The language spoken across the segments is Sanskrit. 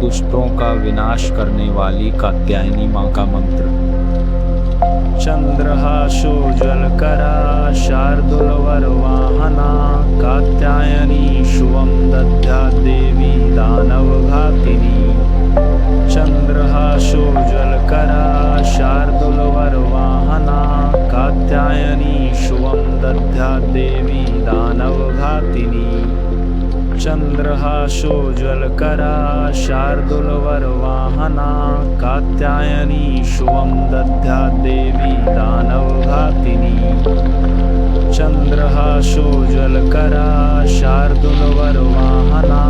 दुष्टों का विनाश करने वाली कात्यायनी माँ का मंत्र। चंद्रहासोज्ज्वलकरा शार्दूलवरवाहना कात्यायनी शुभं दद्यात् देवी दानवघातिनी। चंद्रहासोज्ज्वलकरा शार्दूलवरवाहना कात्यायनी शुभं दद्यात् देवी दानवघातिनी। चंद्रहासोज्ज्वलकरा शार्दूलवरवाहना कात्यायनी शुभं दद्यात् देवी दानवघातिनी। चंद्रहासोज्ज्वलकरा शार्दूलवरवाहना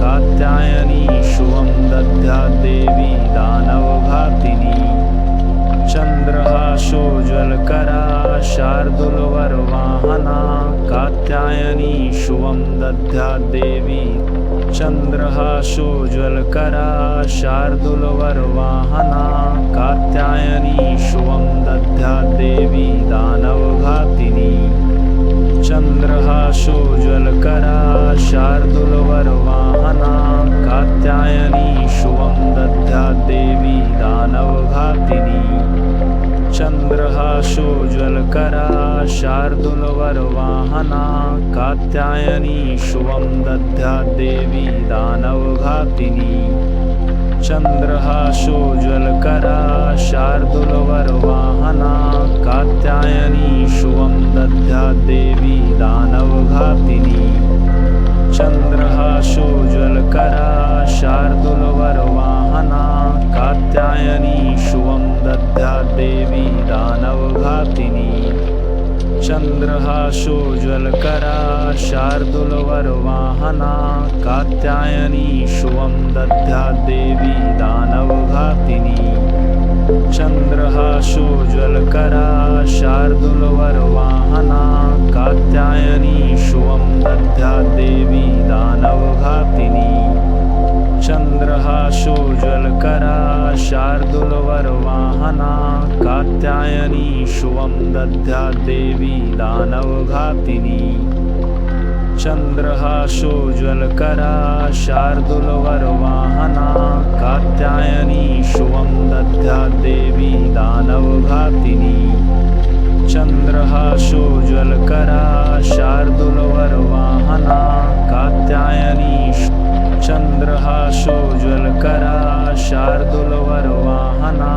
कात्यायनी शुभं दद्यात् देवी दानवघातिनी। चंद्रहासोज्ज्वलकरा शार्दूलवरवाहना कात्यायनी शुभं दद्यात् देवी। चंद्रहासोज्ज्वलकरा शार्दूलवरवाहना कात्यायनी शुभं दद्यात् देवी दानवघातिनी। चंद्रहासोज्ज्वलकरा शार्दूलवरवाहना कात्यायनी शुभं दद्यात् देवी दानवघातिनी। चंद्रहासोज्ज्वलकरा शार्दूलवरवाहना कात्यायनी शुभं दद्यात् देवी दानवघातिनी। चंद्रहासोज्ज्वलकरा शार्दूलवरवाहना कात्यायनी शुभं दद्यात् देवी दानवघातिनी। चंद्रहासोज्ज्वलकरा शार्दूलवरवाहना कात्यायनी शुभं दद्यात् देवी दानवघातिनी। चंद्रहासोज्ज्वलकरा शार्दूलवरवाहना कात्यायनी शुभं दद्यात् देवी दानवघातिनी। चंद्रहासोज्ज्वलकरा शार्दूलवरवाहना कात्यायनी शुभं दद्यात् देवी दानवघातिनी। चंद्रहासोज्ज्वलकरा शार्दूलवरवाहना कात्यायनी शुभं दद्यात् देवी दानवघातिनी। चंद्रहासोज्ज्वलकरा शार्दूलवरवाहना कात्यायनी शुभं दद्यात् देवी दानवघातिनी। चंद्रहासोज्ज्वलकरा शार्दूलवरवाहना कात्यायनी। चंद्रहासोज्ज्वलकरा शार्दूलवरवाहना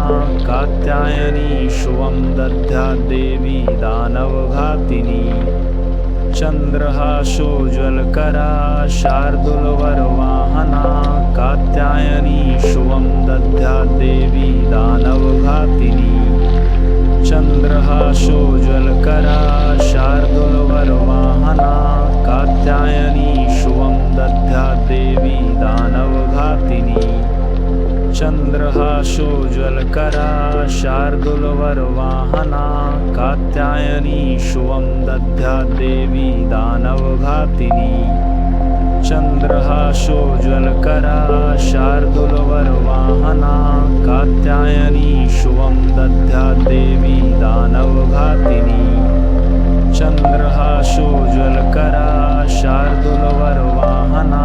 कात्यायनी शुभं दद्यात् देवी दानवघातिनी। चंद्रहासोज्ज्वलकरा शार्दूलवरवाहना कात्यायनी शुभं दद्यात् देवी दानवघातिनी। चंद्रहासोज्ज्वलकरा शार्दूलवरवाहना कात्यायनी शुभं दद्यात् देवी दानवघातिनी। चंद्रहासोज्ज्वलकरा शार्दूलवरवाहना कात्यायनी शुभं दद्यात् देवी दानवघातिनी। चंद्रहासोज्ज्वलकरा शार्दूलवरवाहना कात्यायनी शुभं दद्यात् देवी दानवघातिनी। चंद्रहासोज्ज्वलकरा शार्दूलवरवाहना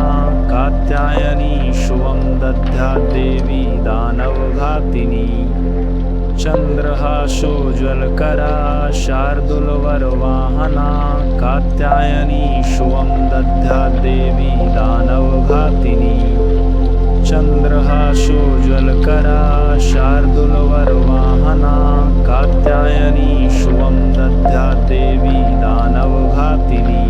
कात्यायनी शुभं दद्यात् देवी दानवघातिनी। चंद्रहासोज्ज्वलकरा शार्दूलवरवाहना कात्यायनी शुभं दद्यात् देवी दानवघातिनी। चंद्रहासोज्ज्वलकरा शार्दूलवरवाहना कात्यायनी शुभं दद्यात् देवी दानवघातिनी।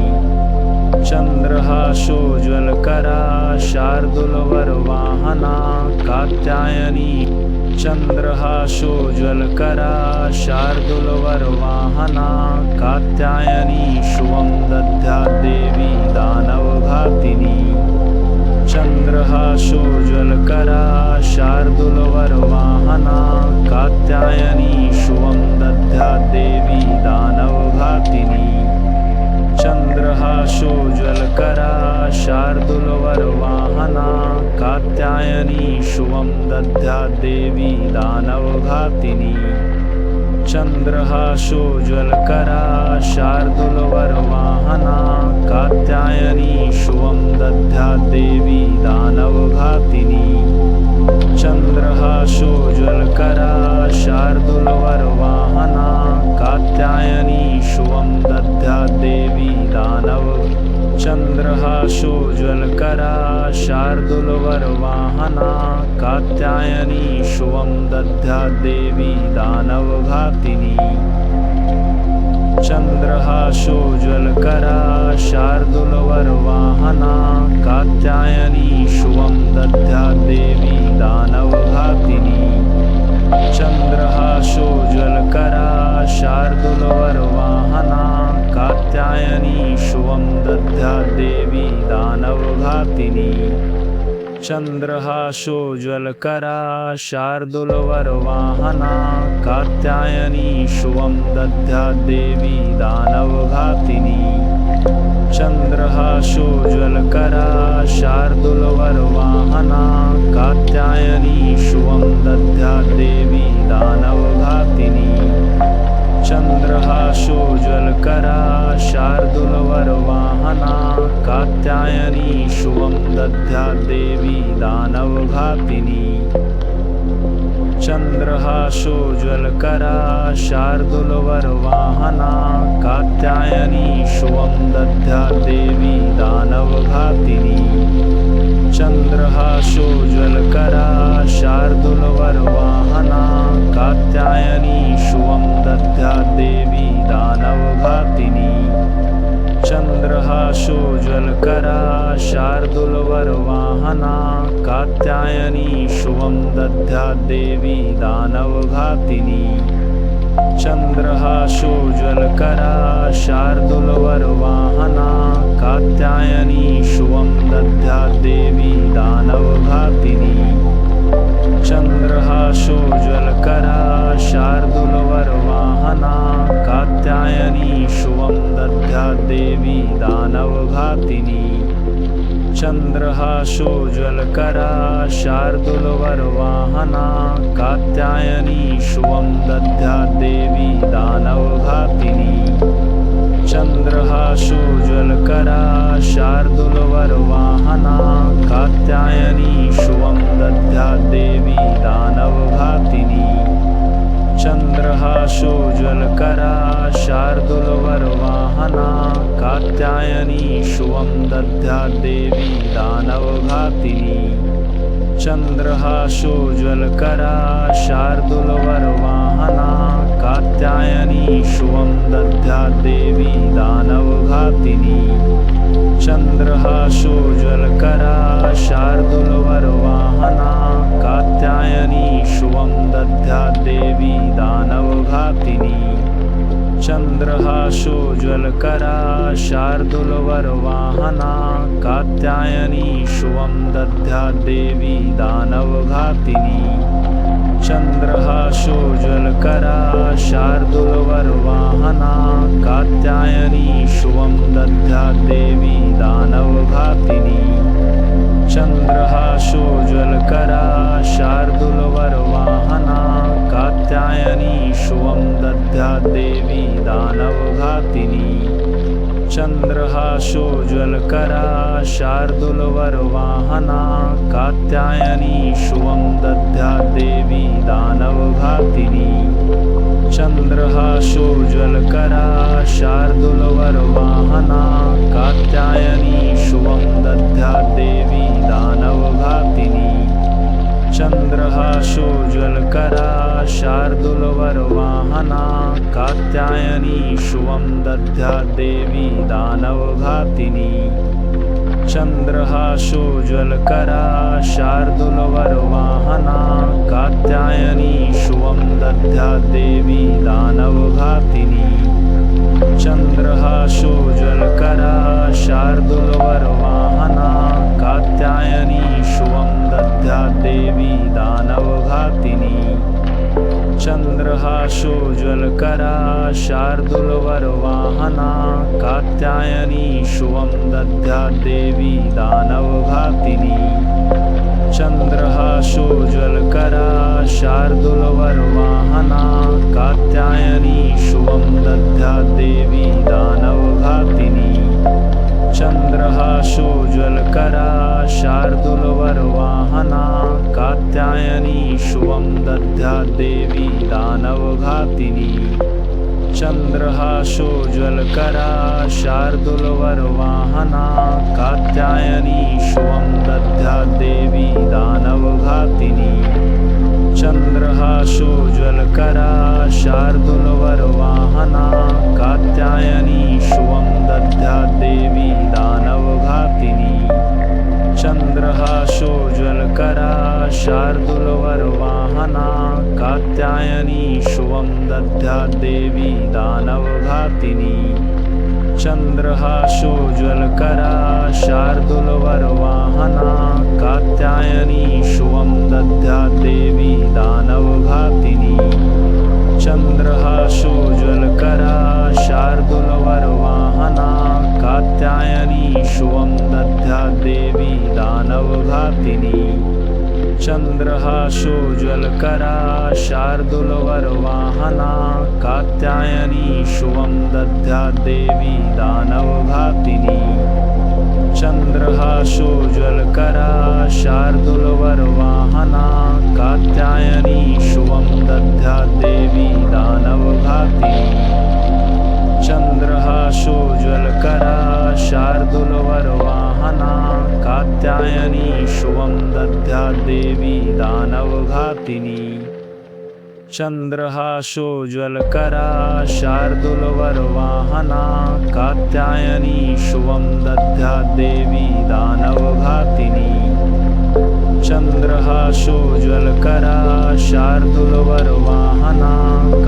चंद्रहासोज्ज्वलकरा शार्दूलवरवाहना कात्यायनी। चंद्रहासोज्ज्वलकरा शार्दूलवरवाहना कात्यायनी शुभं दद्यात् देवी दानवघातिनी। चंद्रहासोज्ज्वलकरा शार्दूलवरवाहना कात्यायनी शुभं दद्यात् देवी दानवघातिनी। चंद्रहासोज्ज्वलकरा शार्दूलवरवाहना कात्यायनी शुभं दद्यात् देवी दानवघातिनी। चंद्रहासोज्ज्वलकरा शार्दूलवरवाहना कात्यायनी शुभं दद्यात् देवी दानवघातिनी। चन्द्रहासोज्ज्वलकरा शार्दूलवरवाहना कात्यायनी शुभं दद्याद्देवी दानवघातिनी चन्द्रहासोज्ज्वलकरा शार्दूलवरवाहना कात्यायनी शुभं दद्याद्देवी दानवघातिनी चन्द्रहासोज्ज्वलकरा शार्दूलवरवाहना कात्यायनी शुभं दद्याद्देवी दानवघातिनी चन्द्रहासोज्ज्वलकरा शार्दूलवरवाहना कात्यायनी शुभं दद्याद्देवी दानवघातिनी चन्द्रहासोज्ज्वलकरा शार्दूलवरवाहना कात्यायनी शुभं दद्याद्देवी दानवघातिनी चन्द्रहासोज्ज्वलकरा शार्दूलवरवाहना कात्यायनी शुभं दद्याद्देवी दानवघातिनी चन्द्रहासोज्ज्वलकरा शार्दूलवरवाहना कात्यायनी शुभं दद्याद्देवी दानवघातिनी चन्द्रहासोज्ज्वलकरा शार्दूलवरवाहना कात्यायनी शुभं दद्याद्देवी दानवघातिनी चन्द्रहासोज्ज्वलकरा शार्दूलवरवाहना कात्यायनी शुभं दद्याद्देवी दानवघातिनी चन्द्रहासोज्ज्वलकरा शार्दूलवरवाहना कात्यायनी शुभं दद्याद्देवी दानवघातिनी चन्द्रहासोज्ज्वलकरा शार्दूलवरवाहना कात्यायनी शुभं दद्याद्देवी दानवघातिनी चन्द्रहासोज्ज्वलकरा शार्दूलवरवाहना कात्यायनी शुभं दद्याद्देवी दानवघातिनी चन्द्रहासोज्ज्वलकरा शार्दूलवरवाहना कात्यायनी शुभं दद्याद्देवी दानवघातिनी चन्द्रहासोज्ज्वलकरा शार्दूलवरवाहना कात्यायनी शुभं दद्याद्देवी दानवघातिनी चन्द्रहासोज्ज्वलकरा शार्दूलवरवाहना कात्यायनी शुभं दद्याद्देवी दानवघातिनी चन्द्रहासोज्ज्वलकरा शार्दूलवरवाहना कात्यायनी शुभं दद्याद्देवी दानवघातिनी चन्द्रहासोज्ज्वलकरा शार्दूलवरवाहना कात्यायनी शुभं दद्याद्देवी दानवघातिनी चन्द्रहासोज्ज्वलकरा शार्दूलवरवाहना कात्यायनी शुभं दद्याद्देवी दानवघातिनी चन्द्रहासोज्ज्वलकरा शार्दूलवरवाहना कात्यायनी शुभं दद्याद्देवी दानवघातिनी चन्द्रहासोज्ज्वलकरा शार्दूलवरवाहना कात्यायनी शुभं दद्याद्देवी दानवघातिनी चन्द्रहासोज्ज्वलकरा शार्दूलवरवाहना कात्यायनी शुभं दद्याद्देवी दानवघातिनी चन्द्रहासोज्ज्वलकरा शार्दूलवरवाहना कात्यायनी शुभं दद्याद्देवी दानवघातिनी चन्द्रहासोज्ज्वलकरा शार्दूलवरवाहना कात्यायनी शुभं दद्याद्देवी दानवघातिनी चन्द्रहासोज्ज्वलकरा शार्दूलवरवाहना कात्यायनी शुभं दद्याद्देवी दानवघातिनी चन्द्रहासोज्ज्वलकरा शार्दूलवरवाहना कात्यायनी शुभं दद्याद्देवी दानवघातिनी चन्द्रहासोज्ज्वलकरा शार्दूलवरवाहना कात्यायनी शुभं दद्याद्देवी दानवघातिनी चन्द्रहासोज्ज्वलकरा शार्दूलवरवाहना कात्यायनी शुभं दद्याद्देवी दानवघातिनी चन्द्रहासोज्ज्वलकरा शार्दूलवरवाहना कात्यायनी शुभं दद्याद्देवी दानवघातिनी चन्द्रहासोज्ज्वलकरा शार्दूलवरवाहना कात्यायनी शुभं दद्याद्देवी दानवघातिनी चन्द्रहासोज्ज्वलकरा शार्दूलवरवाहना कात्यायनी शुभं दद्याद्देवी दानवघातिनी चन्द्रहासोज्ज्वलकरा शार्दूलवरवाहना कात्यायनी शुभं दद्याद्देवी दानवघातिनी चन्द्रहासोज्ज्वलकरा शार्दूलवरवाहना कात्यायनी शुभं दद्याद्देवी दानवघातिनी चन्द्रहासोज्ज्वलकरा शार्दूलवरवाहना कात्यायनी शुभं दद्याद्देवी दानवघातिनी चन्द्रहासोज्ज्वलकरा शार्दूलवरवाहना कात्यायनी शुभं दद्याद्देवी दानवघातिनी चन्द्रहासोज्ज्वलकरा शार्दूलवरवाहना कात्यायनी शुभं दद्याद्देवी दानवघातिनी चन्द्रहासोज्ज्वलकरा शार्दूलवरवाहना कात्यायनी शुभं दद्याद्देवी दानवघातिनी चन्द्रहासोज्ज्वलकरा शार्दूलवरवाहना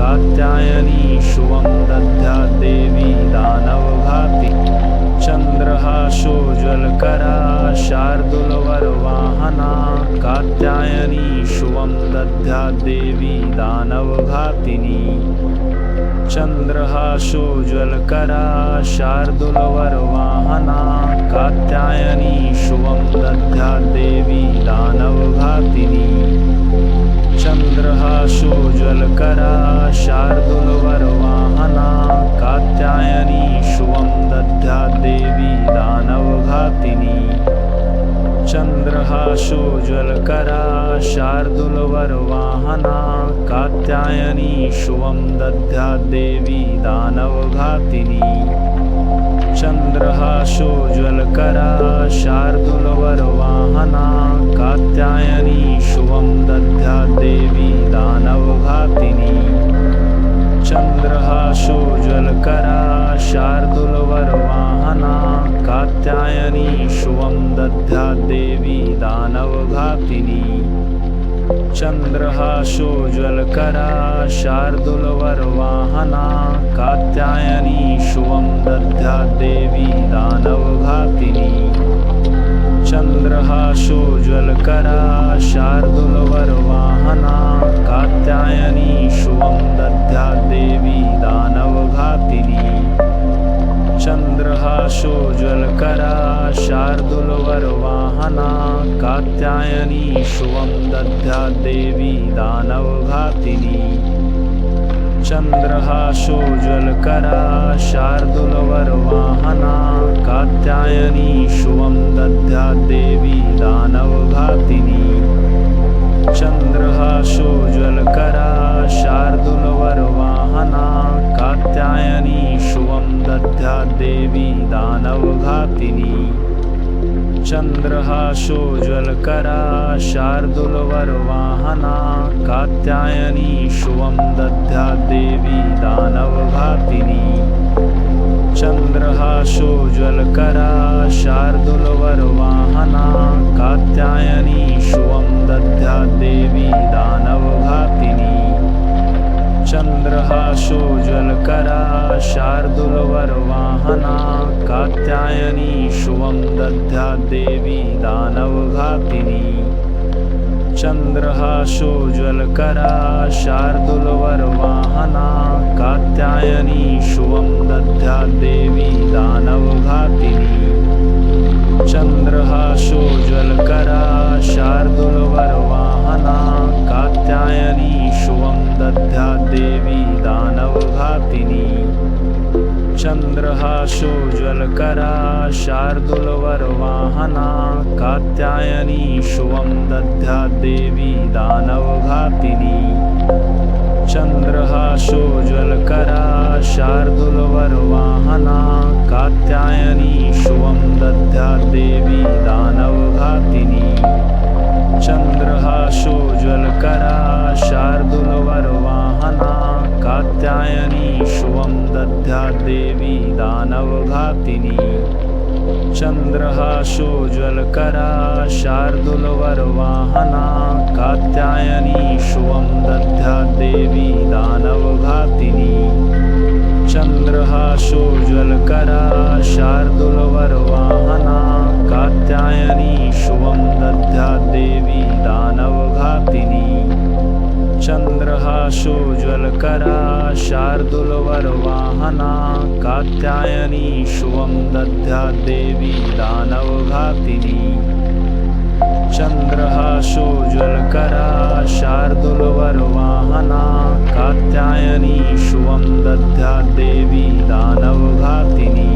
कात्यायनी शुभं दद्याद्देवी दानवघातिनी चन्द्रहासोज्ज्वलकरा शार्दूलवरवाहना कात्यायनी शुभं दद्याद्देवी दानवघातिनी चन्द्रहासोज्ज्वलकरा शार्दूलवरवाहना कात्यायनी शुभं दद्याद्देवी दानवघातिनी चन्द्रहासोज्ज्वलकरा शार्दूलवरवाहना कात्यायनी शुभं दद्याद्देवी दानवघातिनी चन्द्रहासोज्ज्वलकरा शार्दूलवरवाहना कात्यायनी शुभं दद्याद्देवी दानवघातिनी चन्द्रहासोज्ज्वलकरा शार्दूलवरवाहना कात्यायनी शुभं दद्याद्देवी दानवघातिनी चन्द्रहासोज्ज्वलकरा शार्दूलवरवाहना कात्यायनी शुभं दद्याद्देवी दानवघातिनी चन्द्रहासोज्ज्वलकरा शार्दूलवरवाहना कात्यायनी शुभं दद्याद्देवी दानवघातिनी चन्द्रहासोज्ज्वलकरा शार्दूलवरवाहना कात्यायनी शुभं दद्याद्देवी दानवघातिनी चन्द्रहासोज्ज्वलकरा शार्दूलवरवाहना कात्यायनी शुभं दद्याद्देवी दानवघातिनी चन्द्रहासोज्ज्वलकरा शार्दूलवरवाहना कात्यायनी शुभं दद्याद्देवी दानवघातिनी चन्द्रहासोज्ज्वलकरा शार्दूलवरवाहना कात्यायनी शुभं दद्याद्देवी दानवघातिनी चन्द्रहासोज्ज्वलकरा शार्दूलवरवाहना कात्यायनी शुभं दद्याद्देवी दानवघातिनी चन्द्रहासोज्ज्वलकरा शार्दूलवरवाहना कात्यायनी शुभं दद्याद्देवी दानवघातिनी चन्द्रहासोज्ज्वलकरा शार्दूलवरवाहना कात्यायनी शुभं दद्याद्देवी दानवघातिनी चन्द्रहासोज्ज्वलकरा शार्दूलवरवाहना कात्यायनी शुभं दद्याद्देवी दानवघातिनी चन्द्रहासोज्ज्वलकरा शार्दूलवरवाहना कात्यायनी शुभं दद्याद्देवी दानवघातिनी चन्द्रहासोज्ज्वलकरा शार्दूलवरवाहना कात्यायनी शुभं दद्याद्देवी दानवघातिनी चंद्रहासोज्ज्वलकरा शार्दूलवर्वाहना कात्यायनी शुभं दद्यात् देवी दानवघातिनी चंद्रहासोज्ज्वलकरा शार्दूलवर्वाहना कात्यायनी शुभं दद्यात् देवी दानवघातिनी चंद्रहासोज्ज्वलकरा शार्दूलवर्वाहना कात्यायनी शुभं दद्यात् देवी दानवघातिनी चंद्रहासोज्ज्वलकरा शार्दूलवर्वाहना कात्यायनी शुभं दद्यात् देवी दानवघातिनी चंद्रहासोज्ज्वलकरा शार्दूलवर्वाहना कात्यायनी शुभं दद्यात् देवी दानवघातिनी चंद्रहासोज्ज्वलकरा शार्दूलवर्वाहना कात्यायनी शुभं दद्यात् देवी दानवघातिनी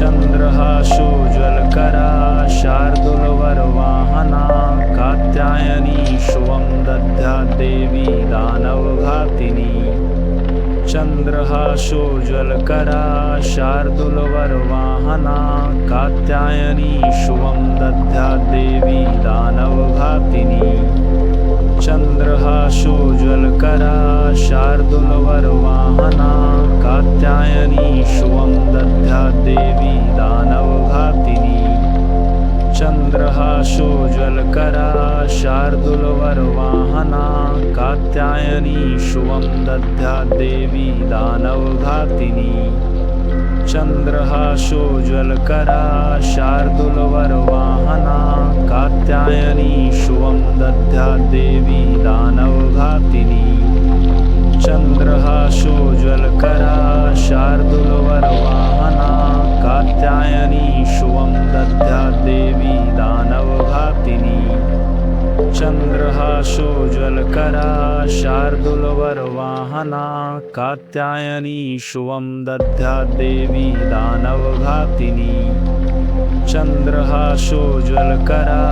चंद्रहासोज्ज्वलकरा शार्दूलवर्वाहना कात्यायनी शुभं दद्यात् देवी दानवघातिनी चंद्रहासोज्ज्वलकरा शार्दूलवर्वाहना कात्यायनी शुभं दद्यात् देवी दानवघातिनी चंद्रहासोज्ज्वलकरा शार्दूलवर्वाहना कात्यायनी शुभं दद्यात् देवी दानवघातिनी चंद्रहासोज्ज्वलकरा शार्दूलवर्वाहना कात्यायनी शुभं दद्यात् देवी दानवघातिनी चंद्रहासोज्ज्वलकरा शार्दूलवर्वाहना कात्यायनी शुभं दद्यात् देवी दानवघातिनी चंद्रहासोज्ज्वलकरा शार्दूलवर्वाहना कात्यायनी शुभं दद्यात् देवी दानवघातिनी चंद्रहासोज्ज्वलकरा शार्दूलवर्वाहना कात्यायनी शुभं दद्यात् देवी दानवघातिनी चंद्रहासोज्ज्वलकरा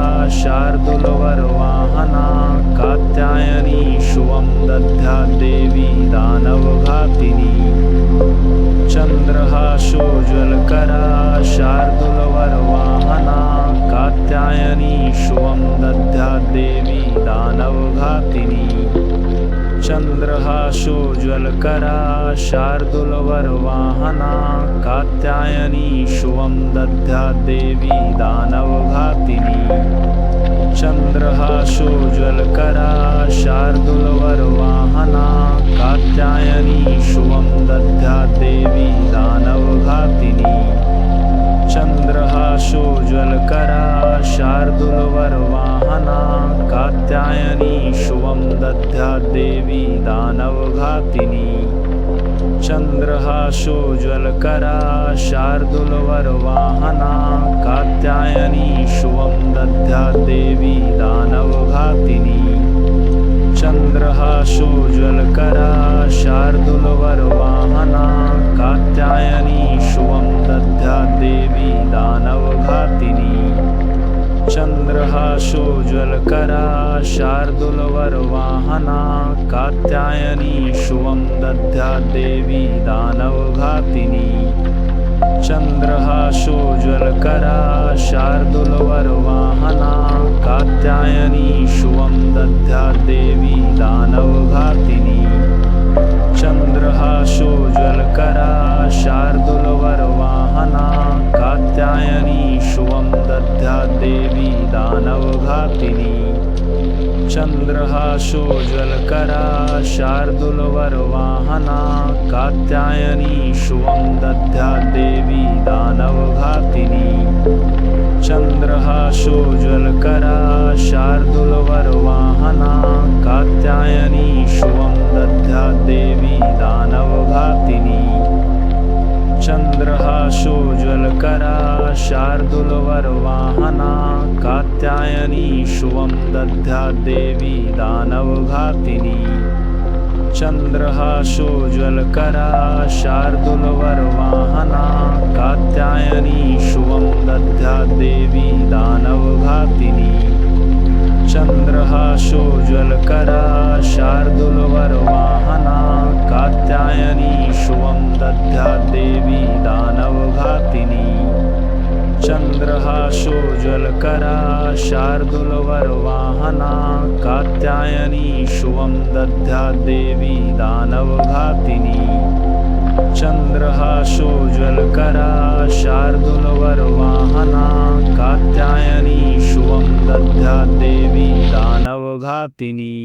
शार्दूलवर्वाहना कात्यायनी शुभं दद्यात् देवी दानवघातिनी चंद्रहासोज्ज्वलकरा शार्दूलवर्वाहना कात्यायनी शुभं दद्यात् देवी दानवघातिनी चंद्रहासोज्ज्वलकरा शार्दूलवर्वाहना कात्यायनी शुभं दद्यात् देवी दानवघातिनी चंद्रहासोज्ज्वलकरा शार्दूलवर्वाहना कात्यायनी शुभं दद्यात् देवी दानवघातिनी चंद्रहासोज्ज्वलकरा शार्दूलवर्वाहना कात्यायनी शुभं दद्यात् देवी दानवघातिनी चंद्रहासोज्ज्वलकरा शार्दूलवर्वाहना कात्यायनी शुभं दद्यात् देवी दानवघातिनी चंद्रहासोज्ज्वलकरा शार्दूलवर्वाहना कात्यायनी शुभं दद्यात् देवी दानवघातिनी चंद्रहासोज्ज्वलकरा शार्दूलवर्वाहना कात्यायनी शुभं दद्यात् देवी दानवघातिनी चंद्रहासोज्ज्वलकरा शार्दूलवर्वाहना कात्यायनी शुभं दद्यात् देवी दानवघातिनी चंद्रहासोज्ज्वलकरा शार्दूलवर्वाहना कात्यायनी शुभं दद्यात् देवी दानवघातिनी चंद्रहासोज्ज्वलकरा शार्दूलवर्वाहना कात्यायनी शुभं दद्यात् देवी दानवघातिनी चंद्रहासोज्ज्वलकरा शार्दूलवर्वाहना कात्यायनी शुभं दद्यात् देवी दानवघातिनी चंद्रहासोज्ज्वलकरा शार्दूलवर्वाहना कात्यायनी शुभं दद्यात् देवी दानवघातिनी चंद्रहासोज्ज्वलकरा शार्दूलवर्वाहना कात्यायनी शुभं दद्यात् देवी दानवघातिनी चंद्रहासोज्ज्वलकरा शार्दूलकरा शार्दूलवरवाहना कात्यायनी शुभं दद्यात् देवी दानवघातिनी चन्द्रहासोज्ज्वलकरा शार्दूलवरवाहना कात्यायनी शुभं दद्यात् देवी दानवघातिनी चन्द्रहासोज्ज्वलकरा शार्दूलवरवाहना कात्यायनी शुभं दद्यात् देवी दानवघातिनी।